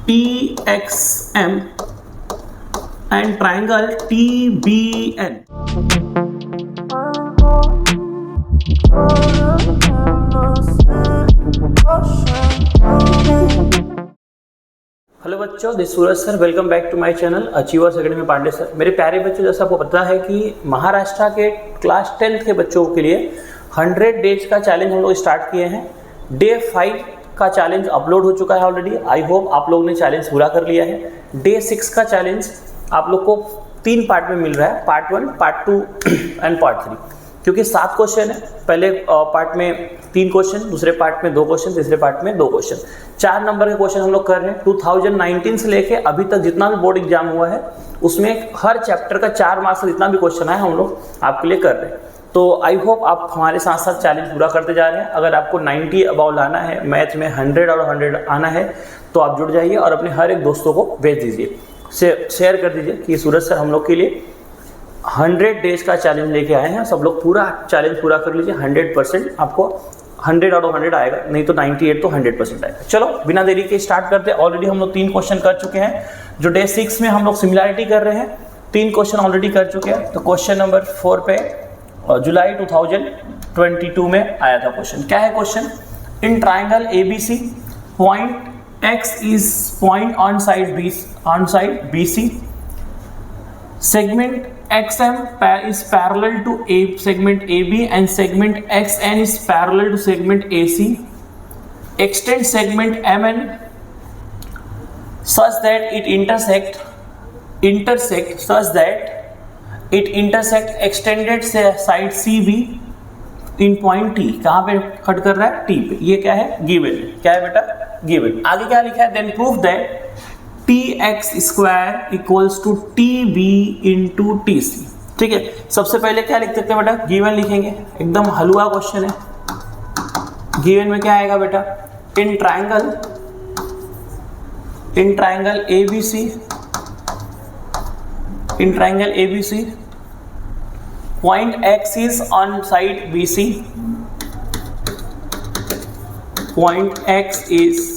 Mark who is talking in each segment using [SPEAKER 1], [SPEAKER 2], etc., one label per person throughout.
[SPEAKER 1] TXM and triangle TBN. Hello बच्चों, this Suraj sir, welcome back to my channel achievers academy Pandey sir. मेरे प्यारे बच्चों, जैसा आपको पता है कि महाराष्ट्र के क्लास 10th के बच्चों के लिए 100 डेज का चैलेंज हम लोग स्टार्ट किए हैं। डे 5 का चैलेंज अपलोड हो चुका है ऑलरेडी। आई होप आप लोगों ने चैलेंज पूरा कर लिया है। डे 6 का चैलेंज आप लोग को 3 पार्ट में मिल रहा है, पार्ट 1, पार्ट 2 एंड पार्ट 3, क्योंकि 7 क्वेश्चन है। पहले पार्ट में 3 क्वेश्चन, दूसरे पार्ट में 2 क्वेश्चन, तीसरे पार्ट में 2 क्वेश्चन। 4 नंबर के क्वेश्चन हम लोग कर रहे हैं। 2019 से लेके अभी तक जितना भी बोर्ड एग्जाम हुआ है उसमें हर चैप्टर का 4 मार्क्स का जितना भी क्वेश्चन है हम लोग आपके लिए कर रहे हैं। तो आई होप आप हमारे साथ साथ चैलेंज पूरा करते जा रहे हैं। अगर आपको 90 अबाउ लाना है, मैथ में 100 और 100 आना है, तो आप जुड़ जाइए और अपने हर एक दोस्तों को भेज दीजिए, शेयर कर दीजिए कि सूरज सर हम लोग के लिए 100 डेज का चैलेंज लेके आए हैं। सब लोग पूरा चैलेंज पूरा कर लीजिए। 100% आपको 100 आउट ऑफ 100 आएगा, नहीं तो 98 तो 100% आएगा। चलो बिना देरी के स्टार्ट करते हैं। ऑलरेडी हम लोग 3 क्वेश्चन कर चुके हैं। जो डे 6 में हम लोग सिमिलैरिटी कर रहे हैं, 3 क्वेश्चन ऑलरेडी कर चुके हैं। तो क्वेश्चन नंबर 4 पे जुलाई 2022 में आया था क्वेश्चन। क्या है question? In triangle ABC point X is point on side BC, segment XM is parallel to segment AB and segment XN is parallel to segment AC. Extend segment MN such that it intersect extended side CB in point T। कहाँ पे cut कर रहा है? T पे। ये क्या है? Given. क्या है बेटा? गिवन। आगे क्या लिखा है? Then prove that TX square equals to TB into TC। ठीक है, सबसे पहले क्या लिख सकते हैं बेटा? गिवन लिखेंगे। एकदम हलवा क्वेश्चन है। गिवन में क्या आएगा बेटा? In triangle ABC point X is on side BC, point X is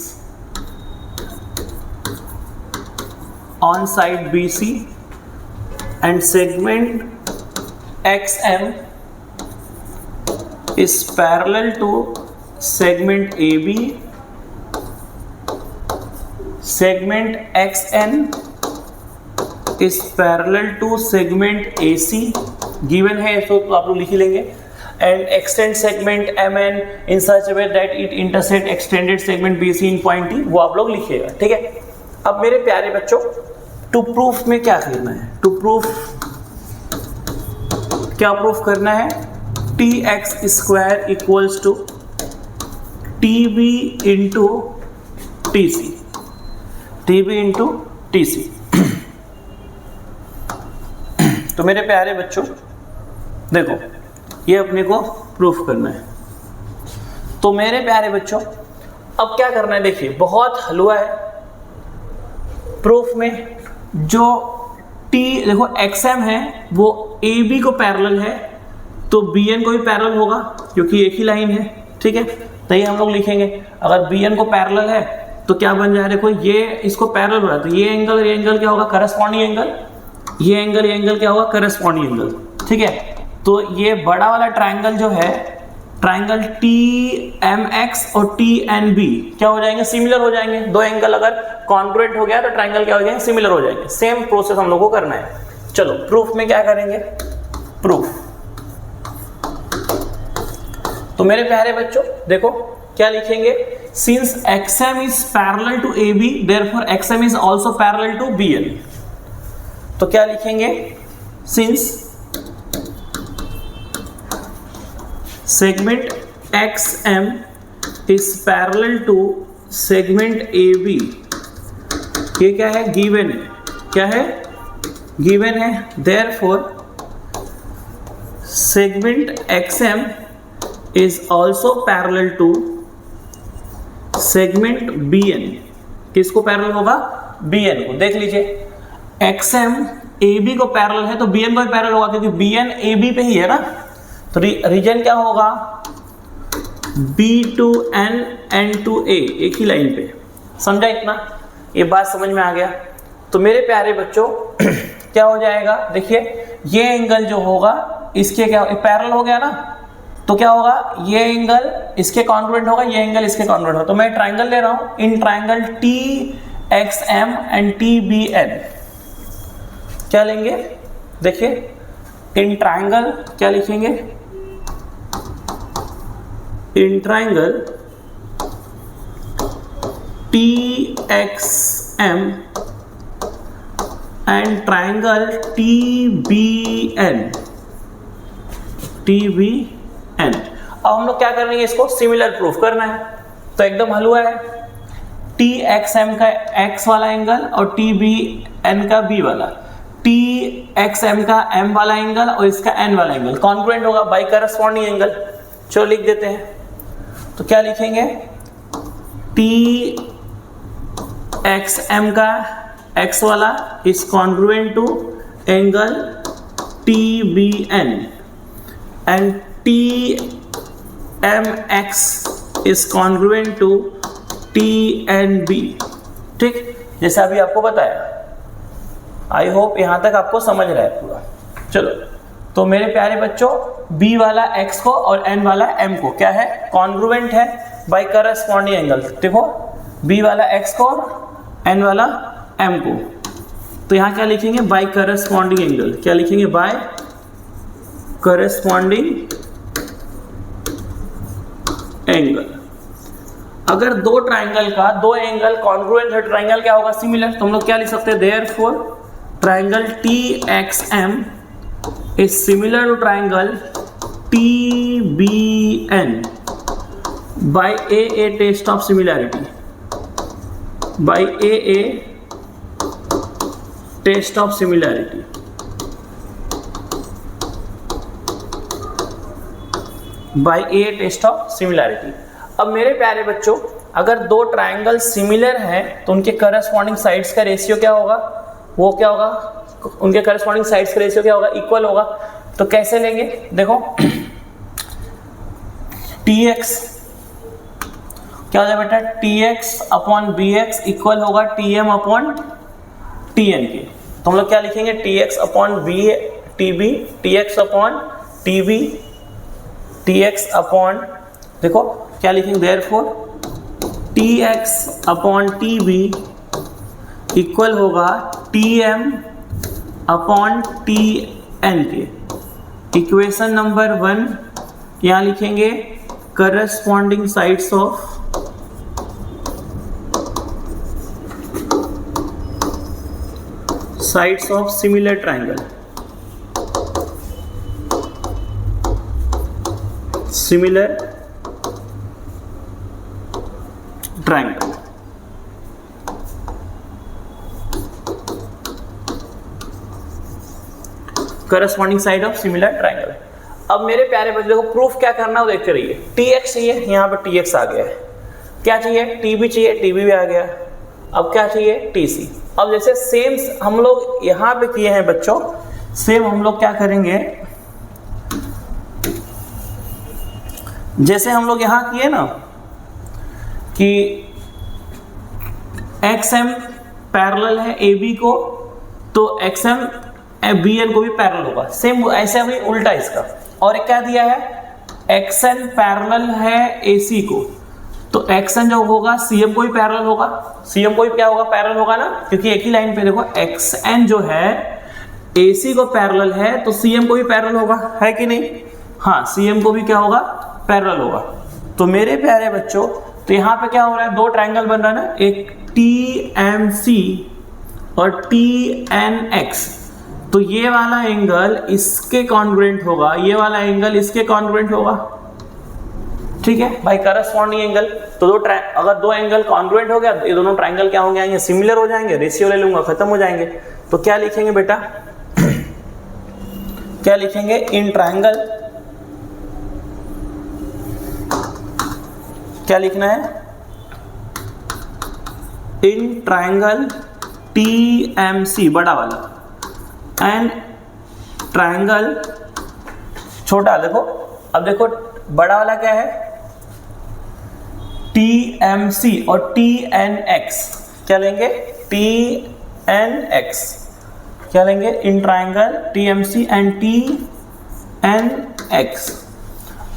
[SPEAKER 1] on side BC and segment XM is parallel to segment AB, segment XN is parallel to segment AC। given है तो आप लोग लिख ही लेंगे। and extend segment MN in such a way that it intersect extended segment BC in point T, वो आप लोग लिखिएगा। ठीक है, अब मेरे प्यारे बच्चों, टू प्रूफ में क्या करना है? टू प्रूफ क्या प्रूफ करना है? TX square equals to TB into TC। तो मेरे प्यारे बच्चों देखो, ये अपने को प्रूफ करना है। तो मेरे प्यारे बच्चों अब क्या करना है? देखिए बहुत हलवा है। प्रूफ में जो देखो XM है वो AB को पैरेलल है, तो BN को भी पैरेलल होगा क्योंकि एक ही लाइन है। ठीक है, तो ये हम लोग लिखेंगे। अगर BN को पैरेलल है तो क्या बन जाए? देखो ये इसको पैरेलल हो रहा है, तो ये एंगल क्या होगा? Corresponding angle. ये एंगल क्या होगा? Corresponding angle. ठीक है, तो ये बड़ा वाला ट्राइंगल जो है, ट्राइंगल TMX और TNB क्या हो जाएंगे? सिमिलर हो जाएंगे। 2 एंगल अगर कॉन्ग्रुएंट हो गया तो ट्राइंगल क्या हो जाएंगे? सिमिलर हो जाएंगे। सेम प्रोसेस हम लोग को करना है। चलो प्रूफ में क्या करेंगे? प्रूफ। तो मेरे प्यारे बच्चों देखो क्या लिखेंगे? Since XM is parallel to AB, therefore XM is also parallel to BN। तो क्या लिखेंगे? Since segment XM is parallel to segment AB, ये क्या है? गिवन है। क्या है? गिवन है। therefore segment XM is also parallel to segment BN। किसको पैरेलल होगा? BN को। देख लीजिए, XM AB को पैरेलल है तो BN को भी पैरेलल होगा, क्योंकि BN AB पे ही है ना। तो रीजन क्या होगा? B to N N to A, एक ही लाइन पे। समझा इतना? ये बात समझ में आ गया। तो मेरे प्यारे बच्चों क्या हो जाएगा, देखिए ये एंगल जो होगा इसके क्या पैरेलल हो गया ना, तो क्या होगा, ये एंगल इसके कॉन्ग्रुएंट होगा, ये एंगल इसके कॉन्ग्रुएंट होगा। तो मैं ट्राइंगल ले रहा हूं, in triangle TXM and TBN क्या लेंगे, देखिए इन ट्राइंगल क्या लिखेंगे, in triangle TXM and triangle TBN। अब हम लोग क्या करेंगे, इसको सिमिलर प्रूफ करना है। तो एकदम हलवा है, TXM का X वाला एंगल और TBN का B वाला, TXM का M वाला एंगल और इसका N वाला एंगल कॉन्ग्रुएंट होगा बाई करस्पॉन्डिंग एंगल। चलो लिख देते हैं, तो क्या लिखेंगे, TXM का X वाला is congruent to angle TBN and TMX is congruent to TNB। ठीक, जैसा अभी आपको बताया। आई होप यहां तक आपको समझ रहा है पूरा। चलो, तो मेरे प्यारे बच्चों B वाला X को और N वाला M को क्या है, कॉन्ग्रुएंट है बाय करस्पॉन्डिंग एंगल। देखो B वाला X को और N वाला M को, तो यहां क्या लिखेंगे, बाय करस्पॉन्डिंग एंगल। क्या लिखेंगे, बाय करस्पॉन्डिंग एंगल। अगर दो ट्राइंगल का दो एंगल कॉन्ग्रुएंट है, ट्राइंगल क्या होगा, सिमिलर। तो हम लोग क्या लिख सकते हैं, therefore triangle TXM is similar to triangle TBN by AA test of similarity, by AA test of similarity। by AA test of similarity। अब मेरे प्यारे बच्चों अगर दो ट्राइंगल सिमिलर हैं तो उनके करस्पॉन्डिंग साइड्स का रेशियो क्या होगा, वो क्या होगा, उनके करस्पॉन्डिंग साइड्स का रेशियो क्या होगा, इक्वल होगा। तो कैसे लेंगे, देखो TX क्या हो जाएगा बेटा, TX अपॉन BX इक्वल होगा TM अपॉन TN के। तो हम लोग क्या लिखेंगे, TX upon TB, TX upon TB, TX upon, देखो क्या लिखेंगे, therefore TX upon TB equal होगा TM अपॉन TN के। इक्वेशन नंबर 1 यहाँ लिखेंगे, corresponding sides of similar triangle, similar triangle. Corresponding side of similar triangle. अब मेरे प्यारे बच्चों को प्रूफ क्या करना है वो देखते रहिए। TX चाहिए, यहाँ पे TX आ गया है, क्या चाहिए, TB चाहिए, TB भी आ गया। अब क्या चाहिए, TC। अब जैसे सेम हम लोग यहाँ पे किए हैं बच्चों, सेम हम लोग क्या करेंगे, जैसे हम लोग यहाँ किए ना कि XM पैरेलल है AB को, तो XM BN को भी पैरेलल होगा, सेम ऐसे अभी उल्टा इसका। और एक क्या दिया है, XN पैरेलल है AC को, तो XN जो होगा CM को भी पैरेलल होगा, CM को भी क्या होगा, पैरेलल होगा ना, क्योंकि एक ही लाइन पे देखो XN जो है AC को पैरेलल है तो CM को भी पैरेलल होगा, है कि नहीं, हाँ CM को भी क्या होगा, पैरेलल होगा। तो मेरे प्यारे बच्चों तो यहाँ पे क्या हो रहा है, दो ट्राइंगल बन रहा है ना, एक TMC और TNX। तो ये वाला एंगल इसके कॉन्ग्रुएंट होगा, ये वाला एंगल इसके कॉन्ग्रुएंट होगा, ठीक है भाई, करस्पॉन्डिंग एंगल। तो अगर दो एंगल कॉन्ग्रुएंट हो गया, ये दोनों ट्राइंगल क्या होंगे, आएंगे सिमिलर हो जाएंगे, रेशियो ले लूंगा, खत्म हो जाएंगे। तो क्या लिखेंगे बेटा, क्या लिखेंगे, इन ट्राइंगल, क्या लिखना है, इन ट्राइंगल TMC बड़ा वाला एंड ट्राइंगल छोटा, देखो अब देखो बड़ा वाला क्या है, TMC और TNX क्या लेंगे TNX, क्या लेंगे in triangle TMC and TNX।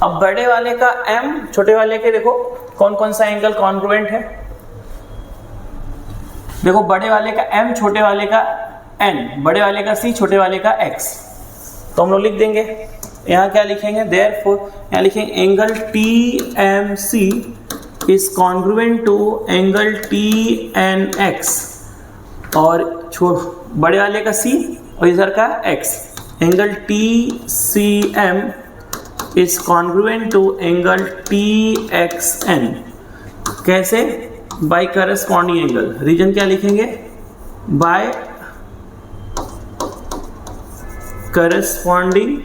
[SPEAKER 1] अब बड़े वाले का M, छोटे वाले के देखो कौन कौन सा एंगल कॉन्ग्रुएंट है। देखो बड़े वाले का M, छोटे वाले का N, बड़े वाले का C, छोटे वाले का X। तो हम लोग लिख देंगे यहाँ क्या लिखेंगे, देयरफॉर यहाँ लिखेंगे angle TMC is congruent to angle TNX, और बड़े वाले का C और इधर का X, angle TCM is congruent to angle TXN। कैसे, बाय करस्पॉन्डिंग एंगल। रीजन क्या लिखेंगे, by corresponding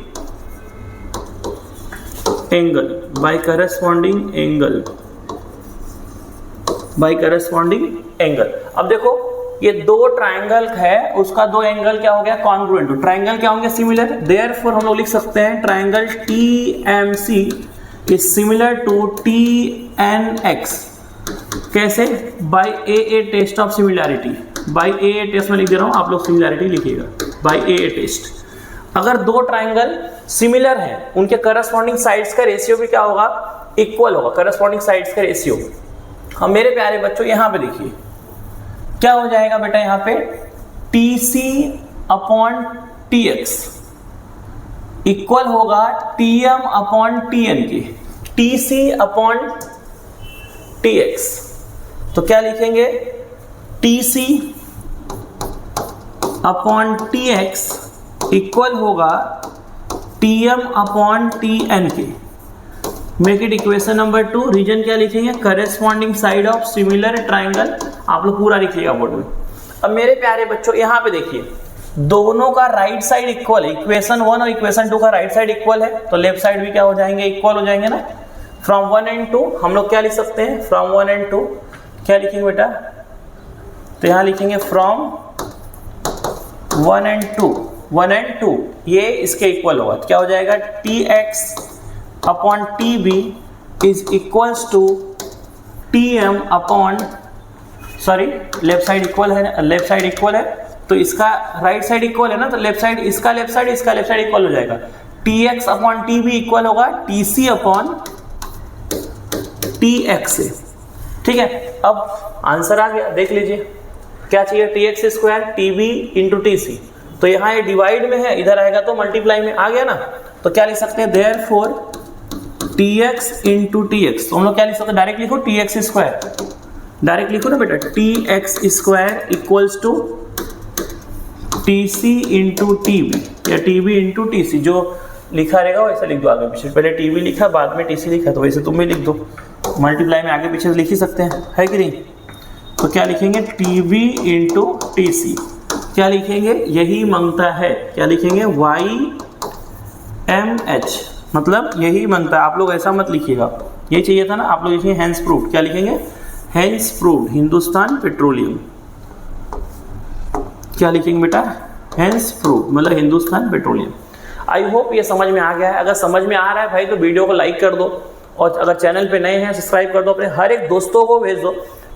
[SPEAKER 1] angle, by corresponding angle, by corresponding angle. अब देखो ये दो ट्राइंगल है, उसका दो एंगल क्या हो गया, कॉन्ग्रुएंट। ट्राइंगल क्या होंगे, सिमिलर। देयरफॉर हम लोग लिख सकते हैं triangle TMC is similar to TNX। कैसे, by AA test of similarity, by AA test में लिख दे रहा हूं, आप लोग सिमिलैरिटी लिखिएगा, बाय AA टेस्ट। अगर दो ट्राइंगल सिमिलर हैं, उनके करस्पॉन्डिंग साइड्स का रेशियो भी क्या होगा, इक्वल होगा, करस्पॉन्डिंग साइड्स का रेशियो। हम मेरे प्यारे बच्चों यहाँ पे देखिए क्या हो जाएगा बेटा, यहाँ पे TC अपॉन TX इक्वल होगा TM अपॉन TN के, TC अपॉन TX। तो क्या लिखेंगे, TC अपॉन TX इक्वल होगा TM अपॉन TN के। Make it equation number 2। Reason क्या लिखेंगे, corresponding side of similar triangle. आप लोग पूरा लिखिएगा बोर्ड में। अब मेरे प्यारे बच्चों यहाँ पे देखिए, दोनों का राइट साइड इक्वल है, इक्वेशन 1 और इक्वेशन 2 का राइट साइड इक्वल है, तो लेफ्ट साइड भी क्या हो जाएंगे, इक्वल हो जाएंगे ना। फ्रॉम 1 एंड 2 हम लोग क्या लिख सकते हैं, फ्रॉम 1 एंड 2 क्या लिखेंगे बेटा, तो यहाँ लिखेंगे फ्रॉम 1 एंड 2, 1 एंड 2 ये इसके इक्वल होगा, तो क्या हो जाएगा TX upon TB is equals to TM upon, sorry left side equal है, लेफ्ट साइड इक्वल है तो इसका राइट साइड इक्वल है ना, तो लेफ्ट साइड इसका लेफ्ट साइड, इसका लेफ्ट साइड इक्वल हो जाएगा। TX अपॉन TB इक्वल होगा TC अपॉन TX से, ठीक है। अब आंसर आ गया, देख लीजिए क्या चाहिए, TX square TB into TC। तो यहाँ ये डिवाइड में है, इधर आएगा तो मल्टीप्लाई में आ गया ना, तो क्या लिख सकते हैं, देयरफॉर TX इंटू TX। तो हम लोग क्या लिख सकते हैं, डायरेक्ट लिखो TX स्क्वायर, डायरेक्ट लिखो ना बेटा, TX square equals to TC into TB या TB इंटू TC, जो लिखा रहेगा वैसा लिख दो आगे पीछे। पहले TB लिखा बाद में TC लिखा, तो वैसे तुम भी लिख दो, मल्टीप्लाई में आगे पीछे लिख ही सकते हैं, है कि नहीं। तो क्या लिखेंगे, TB इंटू TC, क्या लिखेंगे, यही मांगता है, क्या लिखेंगे, YMH, मतलब यही मांगता है। आप लोग ऐसा मत लिखिएगा, ये चाहिए था ना, आप लोग लिखिए हेंस प्रूव्ड, क्या लिखेंगे, हेंस प्रूव्ड हिंदुस्तान पेट्रोलियम, क्या लिखेंगे बेटा, हेंस प्रूव्ड मतलब हिंदुस्तान पेट्रोलियम। आई होप ये समझ में आ गया है। अगर समझ में आ रहा है भाई तो वीडियो को लाइक कर दो, और अगर चैनल पे नए हैं सब्सक्राइब कर दो, अपने हर एक दोस्तों को भेज दो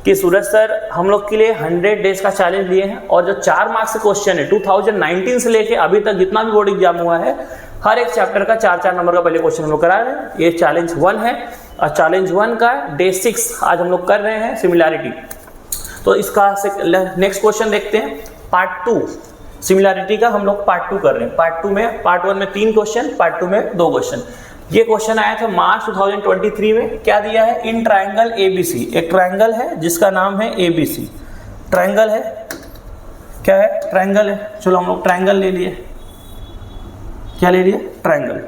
[SPEAKER 1] कि सूरज सर हम लोग के लिए 100 डेज का चैलेंज लिए हैं, और जो 4 मार्क्स के क्वेश्चन है 2019 से लेके अभी तक जितना भी बोर्ड एग्जाम हुआ है, हर एक चैप्टर का 4-4 नंबर का पहले क्वेश्चन हम लोग करा रहे हैं। ये चैलेंज 1 है, और चैलेंज 1 का डे 6 आज हम लोग कर रहे हैं, सिमिलैरिटी। तो इसका नेक्स्ट क्वेश्चन देखते हैं, पार्ट 2 सिमिलैरिटी का हम लोग पार्ट 2 कर रहे हैं। पार्ट 2 में, पार्ट 1 में 3 क्वेश्चन, पार्ट 2 में 2 क्वेश्चन। ये क्वेश्चन आया था मार्च 2023 में, क्या दिया है, इन ट्राइंगल ABC, एक ट्राइंगल है जिसका नाम है ABC, ट्राइंगल है, क्या है, ट्राइंगल है। चलो हम लोग ट्राइंगल ले लिए, क्या ले लिए, ट्राइंगल,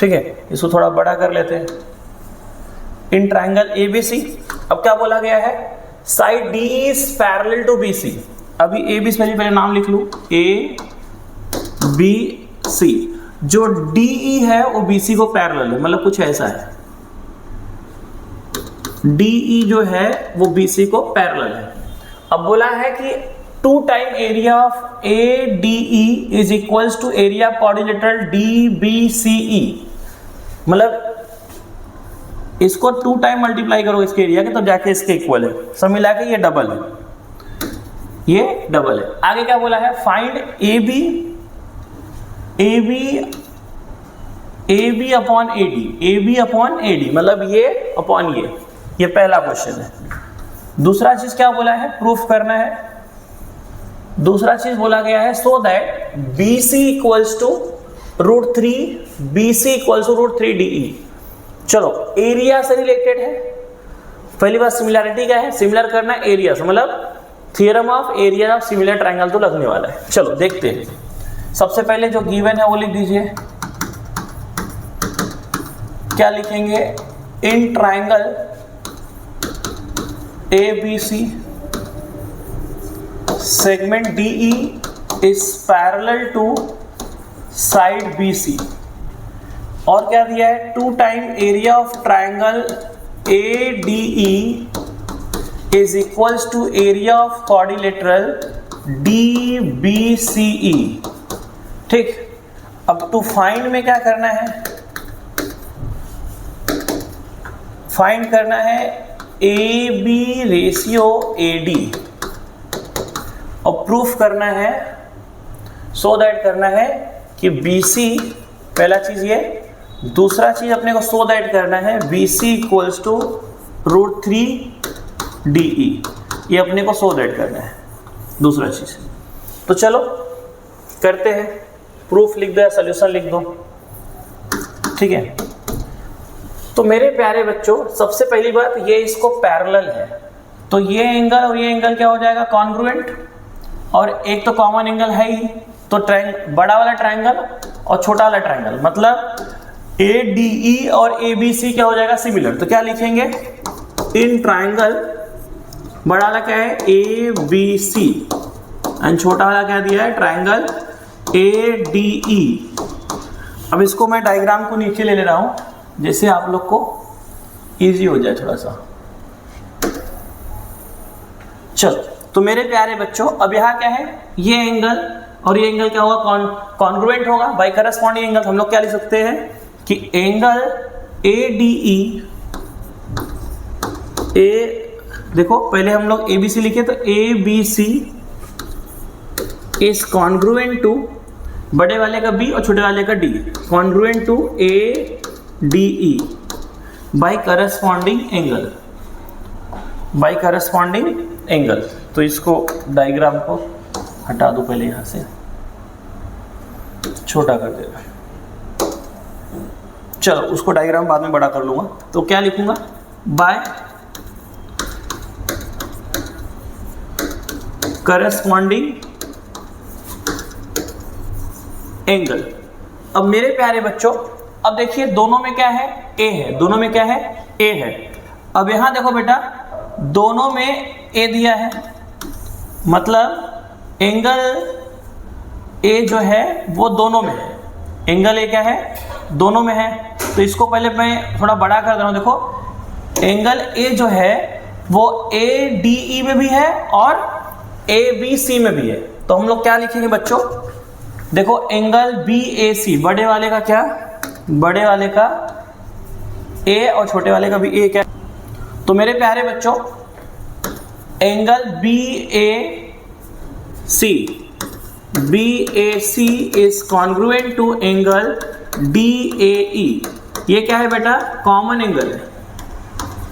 [SPEAKER 1] ठीक है। इसको थोड़ा बड़ा कर लेते हैं, इन ट्राइंगल ABC। अब क्या बोला गया है, side D is parallel to BC। अभी ABC पहले नाम लिख लूं, ABC, जो DE है वो BC को पैरेलल है, मतलब कुछ ऐसा है, DE जो है वो BC को पैरेलल है। अब बोला है कि 2 time area of ADE is equals to area quadrilateral DBCE, मतलब इसको 2 टाइम मल्टीप्लाई करो इसके एरिया के, तब जाके इसके इक्वल है। सब मिला के ये डबल है, ये डबल है। आगे क्या बोला है, find A B upon A B upon A D, मतलब ये अपॉन ये पहला क्वेश्चन है। दूसरा चीज क्या बोला है, प्रूफ करना है। दूसरा चीज बोला गया है so that B C equals to √3 BC equals to √3 DE। चलो एरिया से रिलेटेड है। पहली बात सिमिलैरिटी क्या है, सिमिलर करना है एरिया से, मतलब theorem of area of similar triangle तो लगने वाला है। चलो देखते हैं। सबसे पहले जो गिवन है वो लिख दीजिए। क्या लिखेंगे, in triangle ABC segment DE is parallel to side BC। और क्या दिया है, 2 time area of triangle ADE is equals to area of quadrilateral DBCE। ठीक, अब टू फाइंड में क्या करना है, फाइंड करना है AB रेशियो AD और प्रूफ करना है, सो दैट करना है कि BC, पहला चीज ये। दूसरा चीज अपने को सो दैट करना है BC इक्वल्स टू √3 DE, ये अपने को सो दैट करना है दूसरा चीज। तो चलो करते हैं, प्रूफ लिख दो या सोल्यूशन लिख दो, ठीक है। तो मेरे प्यारे बच्चों, सबसे पहली बात ये इसको पैरेलल है, तो ये एंगल और ये एंगल क्या हो जाएगा, कॉन्ग्रुएंट। और एक तो कॉमन एंगल है ही, तो बड़ा वाला ट्रायंगल और छोटा वाला ट्रायंगल, मतलब ADE और ABC क्या हो जाएगा, सिमिलर। तो क्या लिखेंगे, इन ट्रायंगल, बड़ा वाला क्या है ABC एंड छोटा वाला क्या दिया है, ट्रायंगल ADE। अब इसको मैं डायग्राम को नीचे ले रहा हूं, जैसे आप लोग को इजी हो जाए थोड़ा सा। चलो, तो मेरे प्यारे बच्चों, अब यहाँ क्या है, ये एंगल और ये एंगल क्या होगा, कॉन्ग्रुएंट होगा बाय करस्पॉन्डिंग एंगल। हम लोग क्या लिख सकते हैं कि एंगल ADE देखो पहले हम लोग ABC लिखे, तो ABC इज कॉन्ग्रुएंट टू बड़े वाले का B और छोटे वाले का D, congruent to ADE by corresponding angle, by corresponding angle. तो इसको डायग्राम को हटा दो पहले, यहां से छोटा कर देगा। चलो उसको डायग्राम बाद में बड़ा कर लूंगा। तो क्या लिखूंगा, बाय करस्पॉन्डिंग एंगल। अब मेरे प्यारे बच्चों, अब देखिए दोनों में क्या है, A है, दोनों में क्या है, A है। अब यहां देखो बेटा, दोनों में A दिया है, मतलब एंगल A जो है वो दोनों में है, एंगल A क्या है, दोनों में है। तो इसको पहले मैं थोड़ा बड़ा कर दे रहा हूं। देखो एंगल A जो है वो ADE में भी है और ABC में भी है। तो हम लोग क्या लिखेंगे बच्चों, देखो एंगल BAC, बड़े वाले का क्या, बड़े वाले का A और छोटे वाले का भी A क्या। तो मेरे प्यारे बच्चों, angle BAC is congruent to angle DAE। ये क्या है बेटा, कॉमन एंगल है।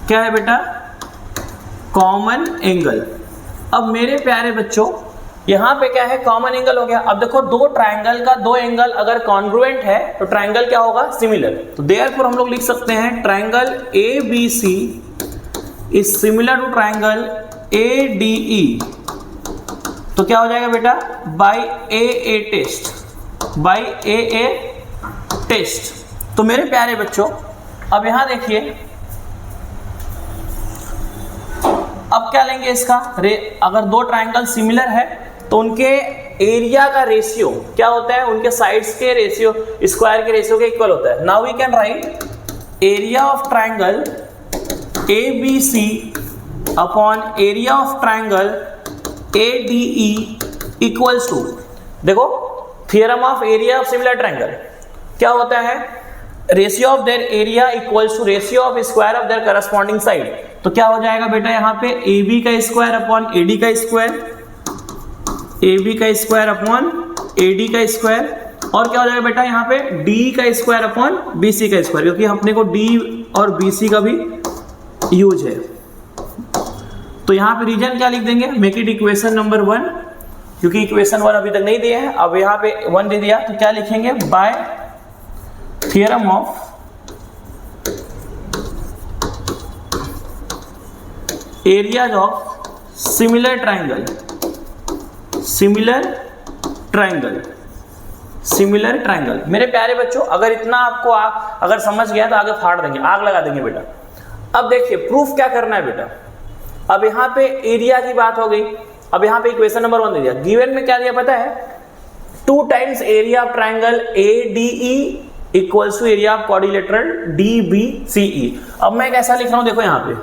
[SPEAKER 1] क्या है बेटा, कॉमन एंगल। अब मेरे प्यारे बच्चों, यहाँ पे क्या है, कॉमन एंगल हो गया। अब देखो दो ट्रायंगल का दो एंगल अगर कॉन्ग्रुएंट है तो ट्रायंगल क्या होगा, सिमिलर। तो देयरफॉर हम लोग लिख सकते हैं triangle ABC is similar to triangle ADE। तो क्या हो जाएगा बेटा, by AA test, by AA test. तो मेरे प्यारे बच्चों, अब यहां देखिए, अब क्या लेंगे इसका, अगर दो ट्रायंगल सिमिलर है तो उनके एरिया का रेशियो क्या होता है, उनके साइड्स के रेशियो, स्क्वायर के रेशियो के इक्वल होता है। Now we can write area of triangle ABC upon area of triangle ADE equals to, देखो theorem of area of similar triangle क्या होता है, ratio of their area equals to ratio of square of their corresponding side. तो क्या हो जाएगा बेटा यहाँ पे AB का स्क्वायर अपॉन AD का स्क्वायर, AB का स्क्वायर अपॉन AD का स्क्वायर, और क्या हो जाएगा बेटा यहाँ पे D का स्क्वायर अपॉन BC का स्क्वायर, क्योंकि अपने को D और BC का भी यूज है। तो यहाँ पे रीजन क्या लिख देंगे, मेक इट इक्वेशन नंबर 1, क्योंकि इक्वेशन 1 अभी तक नहीं दिया है, अब यहाँ पे 1 दे दिया, तो क्या लिखेंगे, bye theorem of areas of similar triangle, similar triangle. मेरे प्यारे बच्चों, अगर इतना आपको अगर समझ गया तो आगे फाड़ देंगे, आग लगा देंगे बेटा। अब देखिए प्रूफ क्या करना है बेटा। अब यहाँ पे एरिया की बात हो गई, अब यहाँ पे इक्वेशन नंबर 1 दे दिया, गिवन में क्या दिया पता है, 2 times area of triangle ADE equals to area of quadrilateral DBCE। अब मैं कैसा लिख रहा हूं, देखो यहाँ पे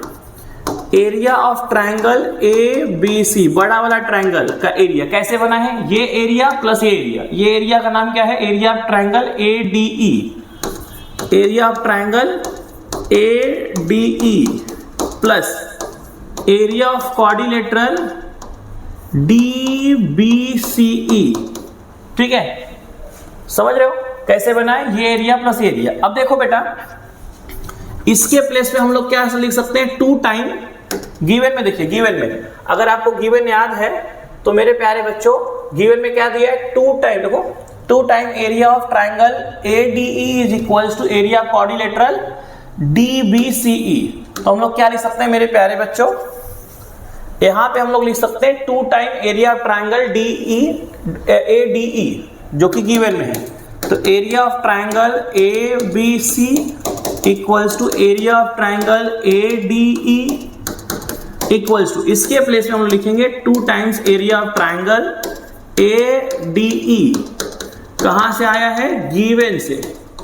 [SPEAKER 1] एरिया ऑफ ट्राइंगल ABC, बड़ा वाला ट्राइंगल का एरिया कैसे बना है, ये एरिया प्लस ये एरिया का नाम क्या है, area of triangle ADE, area of triangle ADE plus area of quadrilateral DBCE। ठीक है, समझ रहे हो कैसे बना है, ये एरिया प्लस ये एरिया। अब देखो बेटा, इसके प्लेस पे हम लोग क्या लिख सकते हैं, 2 टाइम गिवन में, देखिए गिवन में, अगर आपको गिवन याद है तो मेरे प्यारे बच्चों गिवन में क्या दिया है, 2 टाइम, देखो 2 time area of triangle ADE is equals to area of quadrilateral DBCE। तो हम लोग क्या लिख सकते हैं मेरे प्यारे बच्चों, यहां पे हम लोग लिख सकते हैं 2 time area of triangle ADE जो कि गिवन में है। तो area of triangle ABC equals to area of triangle ADE equals to, इसके प्लेस में हम लिखेंगे 2 times area of triangle ADE। कहां से आया है, गिवन से।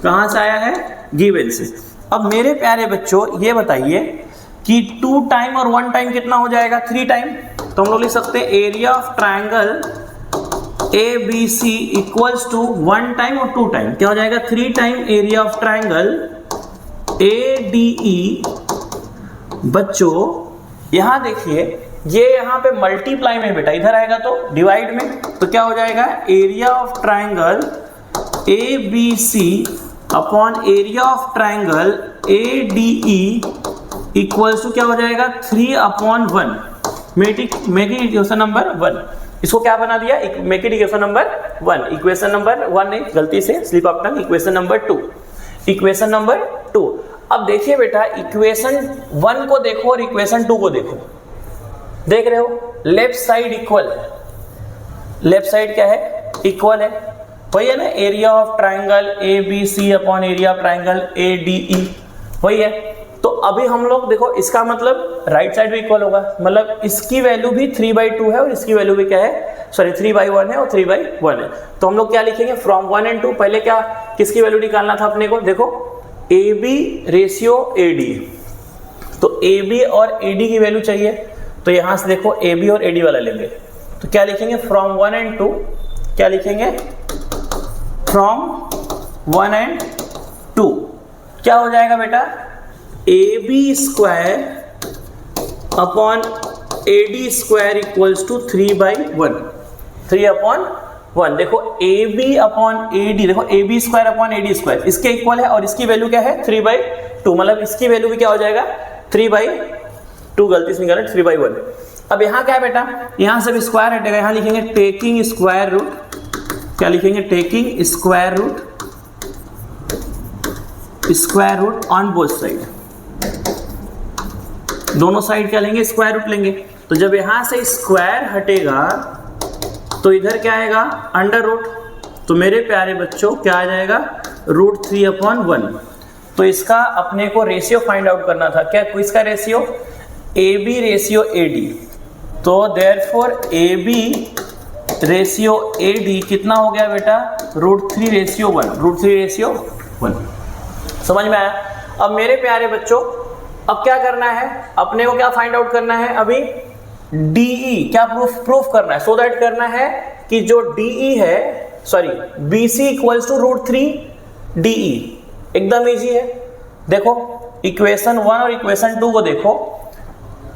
[SPEAKER 1] कहां से आया है, गिवन से। अब मेरे प्यारे बच्चों ये बताइए कि 2 टाइम और 1 टाइम कितना हो जाएगा, 3 टाइम। तो हम लोग लिख सकते हैं area of triangle ABC equals to 1 time और 2 टाइम, क्या हो जाएगा, 3 time area of triangle ADE। बच्चों यहां देखिए, ये यहां पे मल्टीप्लाई में बेटा, इधर आएगा तो डिवाइड में, तो क्या हो जाएगा, area of triangle ABC upon area of triangle ADE equals to क्या हो जाएगा, 3/1। Make it equation number 1। इसको क्या बना दिया, make it equation number 1। Equation number 1 नहीं, गलती से slip of tongue, equation number 2। Equation number 2। अब देखिए बेटा, इक्वेशन 1 को देखो और इक्वेशन 2 को देखो, देख रहे हो लेफ्ट साइड इक्वल है, लेफ्ट साइड क्या है, इक्वल है, वही है ना, area of triangle ABC upon area of triangle ADE, वही है। तो अभी हम लोग देखो, इसका मतलब राइट साइड भी इक्वल होगा, मतलब इसकी वैल्यू भी 3/2 है और इसकी वैल्यू भी क्या है, सॉरी 3/1 है और 3/1 है। तो हम लोग क्या लिखेंगे, फ्रॉम 1 and 2, पहले क्या किसकी वैल्यू निकालना था अपने को, देखो AB रेशियो AD, तो AB और AD की वैल्यू चाहिए, तो यहां से देखो AB और AD वाला लेंगे, तो क्या लिखेंगे, फ्रॉम 1 and 2, क्या लिखेंगे, फ्रॉम 1 and 2 क्या हो जाएगा बेटा, AB square upon AD square equals to 3/1, 3/1। देखो AB अपॉन AD, देखो AB square upon AD square इसके इक्वल है और इसकी वैल्यू क्या है, 3/2, मतलब इसकी वैल्यू भी क्या हो जाएगा, 3/2, गलती से निकाला 3/1। अब यहाँ क्या है बेटा, यहाँ से स्क्वायर हटेगा, यहाँ लिखेंगे टेकिंग स्क्वायर रूट, क्या लिखेंगे, taking square root on both side, दोनों साइड क्या लेंगे, स्क्वायर रूट लेंगे। तो जब यहां से स्क्वायर हटेगा तो इधर क्या आएगा, अंडर रूट। तो मेरे प्यारे बच्चों क्या आ जाएगा, √3/1। तो इसका अपने को रेशियो फाइंड आउट करना था, क्या इसका रेशियो, AB रेशियो AD। तो देयरफॉर AB रेशियो AD कितना हो गया बेटा, √3/1। समझ में आया। अब मेरे प्यारे बच्चों, अब क्या करना है, अपने को क्या फाइंड आउट करना है, अभी DE क्या प्रूफ करना है, सो दैट करना है कि जो DE है, sorry BC equals to √3 DE, एकदम इजी है। देखो इक्वेशन 1 और इक्वेशन 2 को देखो,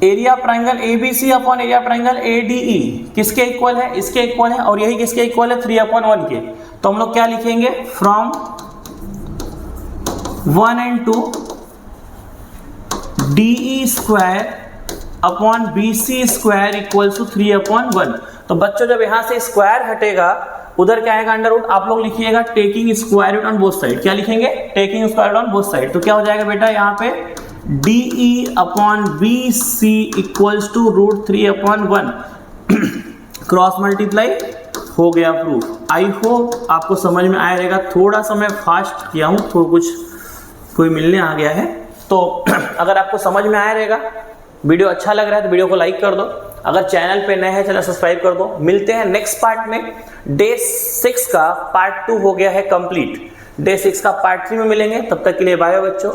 [SPEAKER 1] area triangle ABC upon area triangle ADE किसके इक्वल है, इसके इक्वल है, और यही किसके इक्वल है 3/1 के। तो हम लोग क्या लिखेंगे, from 1 and 2 DE square upon BC square equals to 3/1। तो बच्चों जब यहां से स्क्वायर हटेगा उधर क्या आएगा, अंडर रूट। आप लोग लिखिएगा taking square root on both side. क्या लिखेंगे, taking square root on both side. तो क्या हो जाएगा बेटा, यहाँ पे DE अपॉन BC equals to √3/1 cross multiply हो गया प्रूफ। आई होप आपको समझ में आया रहेगा। थोड़ा सा मैं फास्ट किया हूँ, तो कोई मिलने आ गया है। तो अगर आपको समझ में आया रहेगा, वीडियो अच्छा लग रहा है तो वीडियो को लाइक कर दो। अगर चैनल पे नए हैं चैनल सब्सक्राइब कर दो। मिलते हैं नेक्स्ट पार्ट में। डे 6 का पार्ट 2 हो गया है कंप्लीट। डे 6 का पार्ट 3 में मिलेंगे। तब तक के लिए बाय बच्चों।